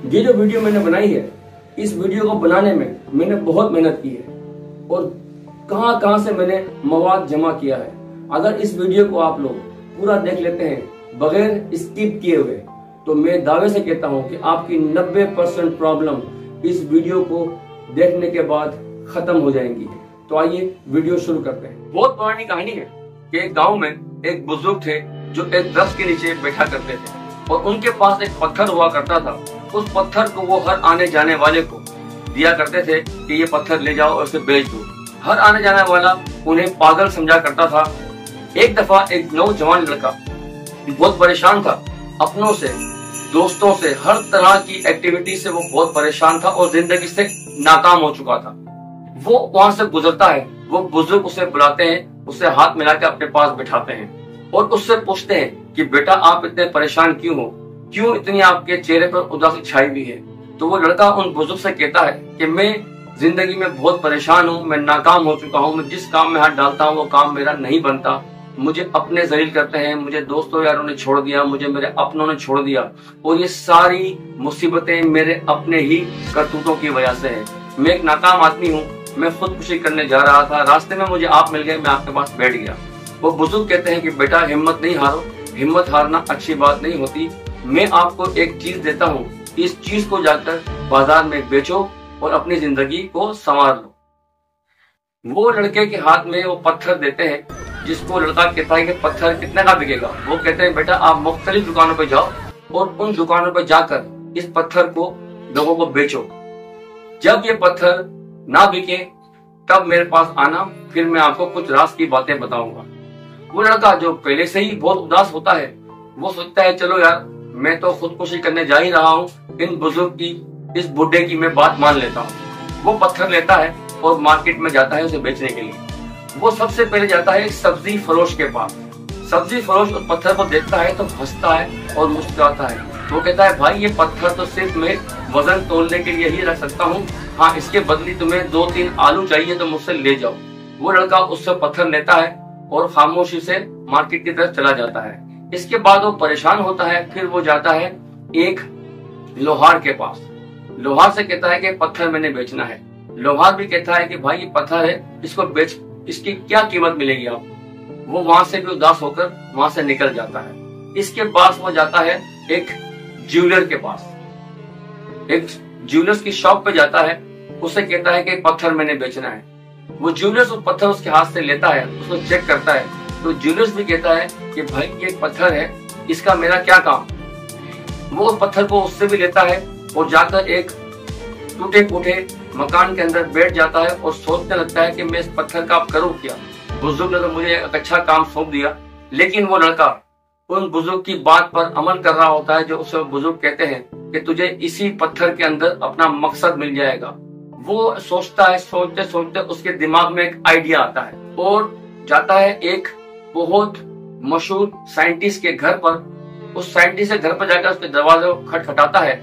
ये जो वीडियो मैंने बनाई है, इस वीडियो को बनाने में मैंने बहुत मेहनत की है और कहां से मैंने मवाद जमा किया है। अगर इस वीडियो को आप लोग पूरा देख लेते हैं बगैर स्किप किए हुए, तो मैं दावे से कहता हूं कि आपकी 90% प्रॉब्लम इस वीडियो को देखने के बाद खत्म हो जाएंगी। तो आइए वीडियो शुरू करते हैं। बहुत पुरानी कहानी है कि एक गांव में एक बुजुर्ग थे जो एक दरख्त के नीचे बैठा करते थे और उनके पास एक पत्थर हुआ करता था। उस पत्थर को वो हर आने जाने वाले को दिया करते थे कि ये पत्थर ले जाओ और इसे बेच दो। हर आने जाने वाला उन्हें पागल समझा करता था। एक दफा एक नौजवान लड़का बहुत परेशान था, अपनों से, दोस्तों से, हर तरह की एक्टिविटी से वो बहुत परेशान था और जिंदगी से नाकाम हो चुका था। वो वहां से गुजरता है, वो बुजुर्ग उसे बुलाते हैं, उसे हाथ मिला के अपने पास बिठाते हैं और उससे पूछते हैं कि बेटा आप इतने परेशान क्यों हो, क्यों इतनी आपके चेहरे पर उदासी छाई हुई है। तो वो लड़का उन बुजुर्ग से कहता है कि मैं जिंदगी में बहुत परेशान हूँ, मैं नाकाम हो चुका हूँ, मैं जिस काम में हाथ डालता हूँ वो काम मेरा नहीं बनता, मुझे अपने जलील करते हैं, मुझे दोस्तों यारों ने छोड़ दिया, मुझे मेरे अपनों ने छोड़ दिया और ये सारी मुसीबतें मेरे अपने ही करतूतों की वजह से है। मैं एक नाकाम आदमी हूँ, मैं खुदकुशी करने जा रहा था, रास्ते में मुझे आप मिल गए, मैं आपके पास बैठ गया। वो बुजुर्ग कहते हैं कि बेटा हिम्मत नहीं हारो, हिम्मत हारना अच्छी बात नहीं होती। मैं आपको एक चीज देता हूँ, इस चीज को जाकर बाजार में बेचो और अपनी जिंदगी को संवार लो। वो लड़के के हाथ में वो पत्थर देते हैं, जिसको लड़का कहता है कि पत्थर कितने का बिकेगा। वो कहते हैं बेटा आप मुख्तलिफ दुकानों पे जाओ और उन दुकानों पे जाकर इस पत्थर को लोगों को बेचो। जब ये पत्थर ना बिके तब मेरे पास आना, फिर मैं आपको कुछ राज की बातें बताऊंगा। वो लड़का जो पहले से ही बहुत उदास होता है, वो सोचता है चलो यार मैं तो खुदकुशी करने जा ही रहा हूँ, इन बुजुर्ग की, इस बुढ़े की मैं बात मान लेता हूँ। वो पत्थर लेता है और मार्केट में जाता है उसे बेचने के लिए। वो सबसे पहले जाता है एक सब्जी फरोश के पास। सब्जी फरोश उस पत्थर को देखता है तो हंसता है और मुस्कुराता है। वो कहता है भाई ये पत्थर तो सिर्फ मैं वजन तोलने के लिए ही रख सकता हूँ, हाँ इसके बदले तुम्हें 2-3 आलू चाहिए तो मुझसे ले जाओ। वो लड़का उससे पत्थर लेता है और खामोशी से मार्केट की तरफ चला जाता है। इसके बाद वो परेशान होता है, फिर वो जाता है एक लोहार के पास। लोहार से कहता है कि पत्थर मैंने बेचना है। लोहार भी कहता है कि भाई ये पत्थर है, इसको बेच, इसकी क्या कीमत मिलेगी आपको। वो वहां से भी उदास होकर वहां से निकल जाता है। इसके बाद वो जाता है एक ज्वेलर के पास, एक ज्वेलर्स की शॉप पे जाता है। उसे कहता है कि पत्थर मैंने बेचना है। वो ज्वेलर्स उस पत्थर उसके हाथ से लेता है, उसको चेक करता है तो ज्वेलर्स भी कहता है कि भाई ये पत्थर है, इसका मेरा क्या काम। वो उस पत्थर को उससे भी लेता है और जाकर एक टूटे फूटे मकान के अंदर बैठ जाता है और सोचने लगता है कि मैं इस पत्थर का अब करूं क्या। बुजुर्ग ने तो मुझे एक अच्छा काम सौंप दिया। लेकिन वो लड़का उन बुजुर्ग की बात पर अमल कर रहा होता है, जो उसे बुजुर्ग कहते हैं कि तुझे इसी पत्थर के अंदर अपना मकसद मिल जाएगा। वो सोचता है, सोचते सोचते उसके दिमाग में एक आइडिया आता है और जाता है एक बहुत मशहूर साइंटिस्ट के घर पर। उस साइंटिस्ट के घर पर जाकर उसके दरवाजे को खटखटाता है।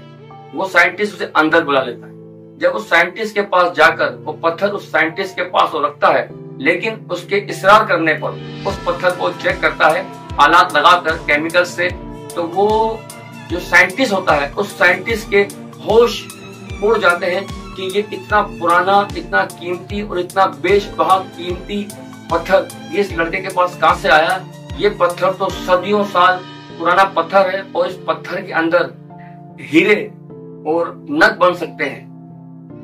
वो साइंटिस्ट उसे अंदर बुला लेता है। जब उस साइंटिस्ट के पास जाकर वो पत्थर उस साइंटिस्ट के पास वो रखता है, लेकिन उसके इसरार करने पर उस पत्थर को चेक करता है आलात लगाकर केमिकल से, तो वो जो साइंटिस्ट होता है उस साइंटिस्ट के होश उड़ जाते हैं कि ये इतना पुराना, इतना कीमती और इतना बेशबहा कीमती पत्थर ये इस लड़के के पास कहां से आया। ये पत्थर तो सदियों साल पुराना पत्थर है और इस पत्थर के अंदर हीरे और नग बन सकते हैं।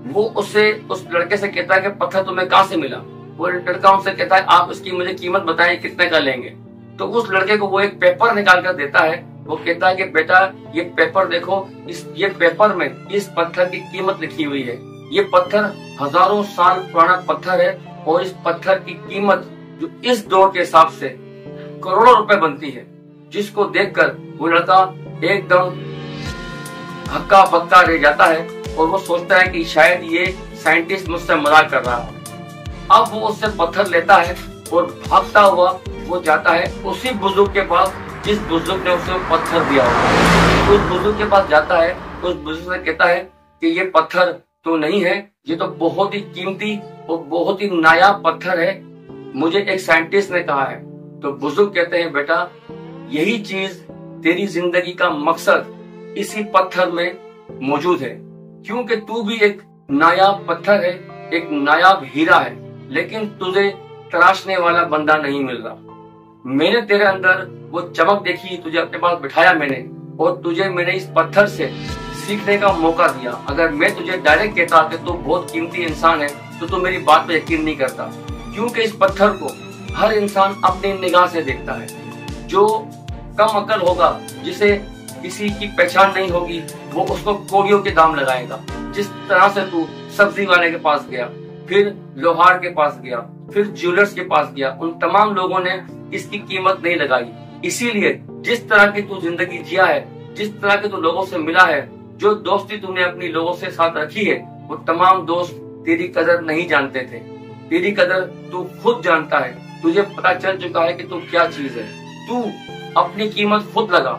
वो उससे उस लड़के से कहता है कि पत्थर तुम्हें कहां से मिला। वो लड़का उनसे कहता है आप इसकी मुझे कीमत बताएं कितने का लेंगे। तो उस लड़के को वो एक पेपर निकाल कर देता है। वो कहता है कि बेटा ये पेपर देखो, ये पेपर में इस पत्थर की कीमत लिखी हुई है। ये पत्थर हजारों साल पुराना पत्थर है और इस पत्थर की कीमत जो इस दौर के हिसाब से करोड़ों रुपए बनती है। जिसको देखकर वो लड़का एकदम हक्का बक्का रह जाता है और वो सोचता है कि शायद ये साइंटिस्ट मुझसे मजाक कर रहा है। अब वो उससे पत्थर लेता है और भागता हुआ वो जाता है उसी बुजुर्ग के पास जिस बुजुर्ग ने उसे पत्थर दिया होगा। उस बुजुर्ग के पास जाता है, उस बुजुर्ग से कहता है कि ये पत्थर तो नहीं है, ये तो बहुत ही कीमती और बहुत ही नायाब पत्थर है, मुझे एक साइंटिस्ट ने कहा है। तो बुजुर्ग कहते हैं बेटा यही चीज तेरी जिंदगी का मकसद इसी पत्थर में मौजूद है, क्योंकि तू भी एक नायाब पत्थर है, एक नायाब हीरा है, लेकिन तुझे तराशने वाला बंदा नहीं मिल रहा। मैंने तेरे अंदर वो चमक देखी, तुझे अपने पास बिठाया मैंने, और तुझे मैंने इस पत्थर से सीखने का मौका दिया। अगर मैं तुझे डायरेक्ट कहता कि तू बहुत कीमती इंसान है तो तू मेरी बात पे यकीन नहीं करता, क्योंकि इस पत्थर को हर इंसान अपनी निगाह से देखता है। जो कम अकल होगा, जिसे किसी की पहचान नहीं होगी, वो उसको कोड़ियों के दाम लगाएगा। जिस तरह से तू सब्जी वाले के पास गया, फिर लोहार के पास गया, फिर ज्वेलर्स के पास गया, उन तमाम लोगों ने इसकी कीमत नहीं लगाई। इसीलिए जिस तरह की तू जिंदगी जिया है, जिस तरह के तू लोगों से मिला है, जो दोस्ती तूने अपनी लोगों से साथ रखी है, वो तमाम दोस्त तेरी कदर नहीं जानते थे। तेरी कदर तू खुद जानता है। तुझे पता चल चुका है कि तू क्या चीज है। तू अपनी कीमत खुद लगा।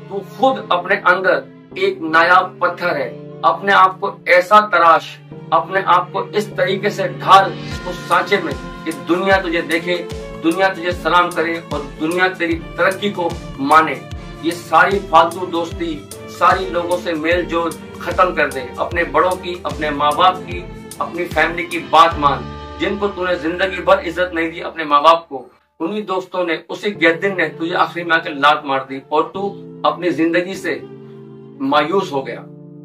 तू खुद अपने अंदर एक नायाब पत्थर है। अपने आप को ऐसा तराश, अपने आप को इस तरीके से ढाल उस सांचे में कि दुनिया तुझे देखे, दुनिया तुझे सलाम करे और दुनिया तेरी तरक्की को माने। ये सारी फालतू दोस्ती, सारी लोगों से मेल जोल खत्म कर दे। अपने बड़ों की, अपने माँ बाप की, अपनी फैमिली की बात मान। जिनको तूने जिंदगी भर इज्जत नहीं दी, अपने माँ बाप को, उन्हीं दोस्तों ने, उसी गैदिन ने तुझे आखिरी में आकर लात मार दी और तू अपनी जिंदगी से मायूस हो गया।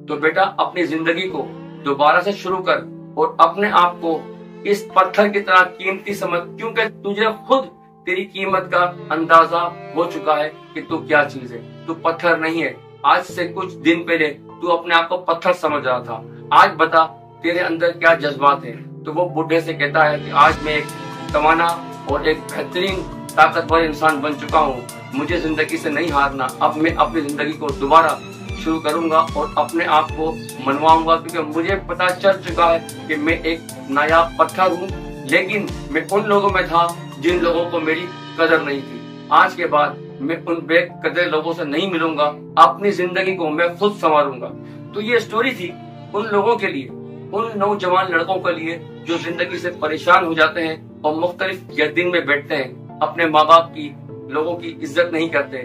तो बेटा, अपनी जिंदगी को दोबारा से शुरू कर और अपने आप को इस पत्थर की तरह कीमती समझ, क्योंकि तुझे खुद तेरी कीमत का अंदाजा हो चुका है कि तू क्या चीज है। तू पत्थर नहीं है। आज से कुछ दिन पहले तू अपने आप को पत्थर समझ रहा था। आज बता तेरे अंदर क्या जज्बात है। तो वो बुढ़े से कहता है कि आज मैं एक तवाना और एक बेहतरीन ताकतवर इंसान बन चुका हूँ। मुझे जिंदगी से नहीं हारना। अब मैं अपनी जिंदगी को दोबारा शुरू करूंगा और अपने आप को मनवाऊंगा, क्योंकि मुझे पता चल चुका है कि मैं एक नायाब पत्थर हूँ, लेकिन मैं उन लोगों में था जिन लोगों को मेरी कदर नहीं थी। आज के बाद मैं उन बेकदर लोगों से नहीं मिलूंगा। अपनी जिंदगी को मैं खुद संवारूंगा। तो ये स्टोरी थी उन लोगों के लिए, उन नौजवान लड़कों के लिए जो जिंदगी से परेशान हो जाते हैं और मुख्तलिफ गैदिन में बैठते हैं, अपने माँ बाप की, लोगों की इज्जत नहीं करते,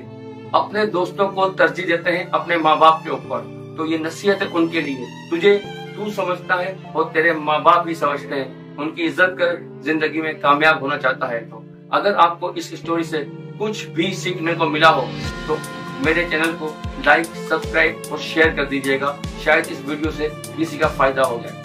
अपने दोस्तों को तरजीह देते हैं अपने माँ बाप के ऊपर। तो ये नसीहत है उनके लिए। तुझे तू समझता है और तेरे माँ बाप भी समझते हैं। उनकी इज्जत कर, जिंदगी में कामयाब होना चाहता है। तो अगर आपको इस स्टोरी से कुछ भी सीखने को मिला हो तो मेरे चैनल को लाइक, सब्सक्राइब और शेयर कर दीजिएगा। शायद इस वीडियो से किसी का फायदा हो जाए।